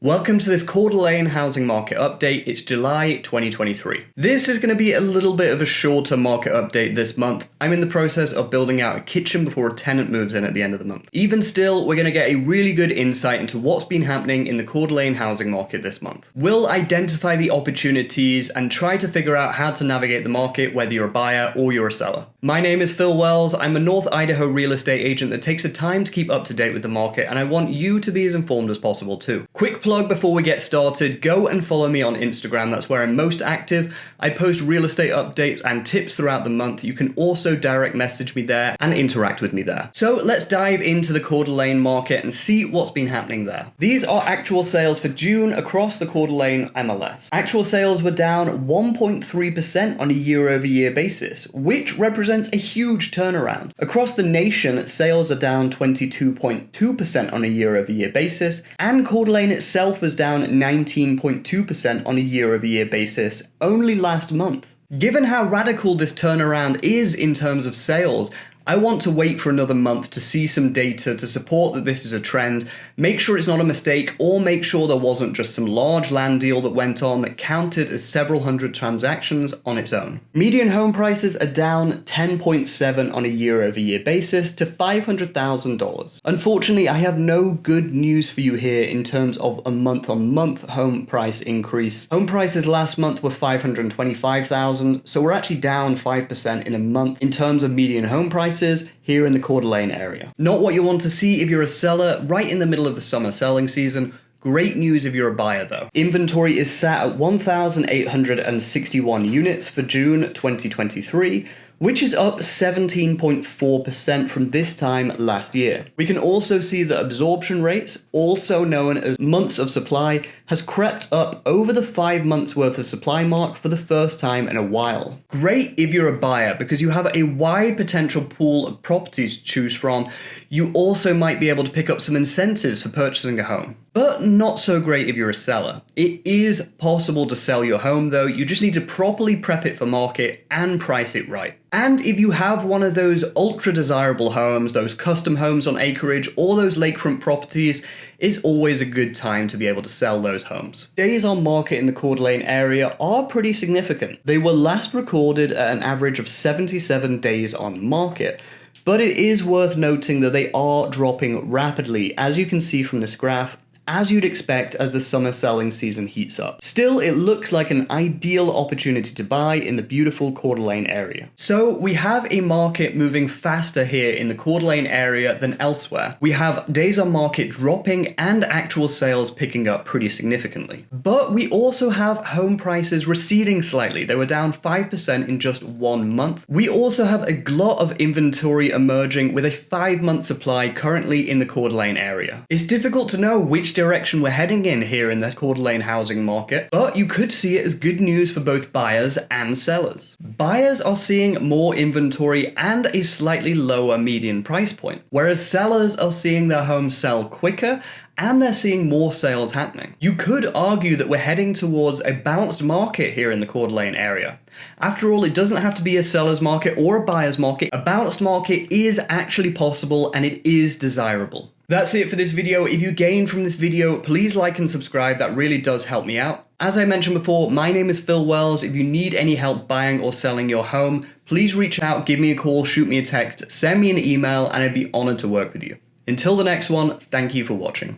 Welcome to this Coeur d'Alene housing market update. It's July 2023. This is going to be a little bit of a shorter market update this month. I'm in the process of building out a kitchen before a tenant moves in at the end of the month. Even still, we're going to get a really good insight into what's been happening in the Coeur d'Alene housing market this month. We'll identify the opportunities and try to figure out how to navigate the market, whether you're a buyer or you're a seller. My name is Phil Wells. I'm a North Idaho real estate agent that takes the time to keep up to date with the market, and I want you to be as informed as possible too. Quick plug before we get started, go and follow me on Instagram. That's where I'm most active. I post real estate updates and tips throughout the month. You can also direct message me there and interact with me there. So let's dive into the Coeur d'Alene market and see what's been happening there. These are actual sales for June across the Coeur d'Alene MLS. Actual sales were down 1.3% on a year-over-year basis, which represents a huge turnaround. Across the nation, sales are down 22.2% on a year-over-year basis, and Coeur d'Alene itself was down 19.2% on a year-over-year basis only last month. Given how radical this turnaround is in terms of sales, I want to wait for another month to see some data to support that this is a trend, make sure it's not a mistake, or make sure there wasn't just some large land deal that went on that counted as several hundred transactions on its own. Median home prices are down 10.7% on a year-over-year basis to $500,000. Unfortunately, I have no good news for you here in terms of a month-on-month home price increase. Home prices last month were $525,000, so we're actually down 5% in a month in terms of median home prices here in the Coeur d'Alene area. Not what you want to see if you're a seller right in the middle of the summer selling season. Great news if you're a buyer though. Inventory is sat at 1,861 units for June 2023, which is up 17.4% from this time last year. We can also see that absorption rates, also known as months of supply, has crept up over the 5 months worth of supply mark for the first time in a while. Great if you're a buyer because you have a wide potential pool of properties to choose from. You also might be able to pick up some incentives for purchasing a home. But not so great if you're a seller. It is possible to sell your home though, you just need to properly prep it for market and price it right. And if you have one of those ultra desirable homes, those custom homes on acreage, or those lakefront properties, it's always a good time to be able to sell those homes. Days on market in the Coeur d'Alene area are pretty significant. They were last recorded at an average of 77 days on market. But it is worth noting that they are dropping rapidly, as you can see from this graph, as you'd expect as the summer selling season heats up. Still, it looks like an ideal opportunity to buy in the beautiful Coeur d'Alene area. So we have a market moving faster here in the Coeur d'Alene area than elsewhere. We have days on market dropping and actual sales picking up pretty significantly. But we also have home prices receding slightly. They were down 5% in just 1 month. We also have a glut of inventory emerging with a 5-month supply currently in the Coeur d'Alene area. It's difficult to know which direction we're heading in here in the Coeur d'Alene housing market, but you could see it as good news for both buyers and sellers. Buyers are seeing more inventory and a slightly lower median price point, whereas sellers are seeing their homes sell quicker and they're seeing more sales happening. You could argue that we're heading towards a balanced market here in the Coeur d'Alene area. After all, it doesn't have to be a seller's market or a buyer's market. A balanced market is actually possible and it is desirable. That's it for this video. If you gained from this video, please like and subscribe. That really does help me out. As I mentioned before, my name is Phil Wells. If you need any help buying or selling your home, please reach out, give me a call, shoot me a text, send me an email, and I'd be honored to work with you. Until the next one, thank you for watching.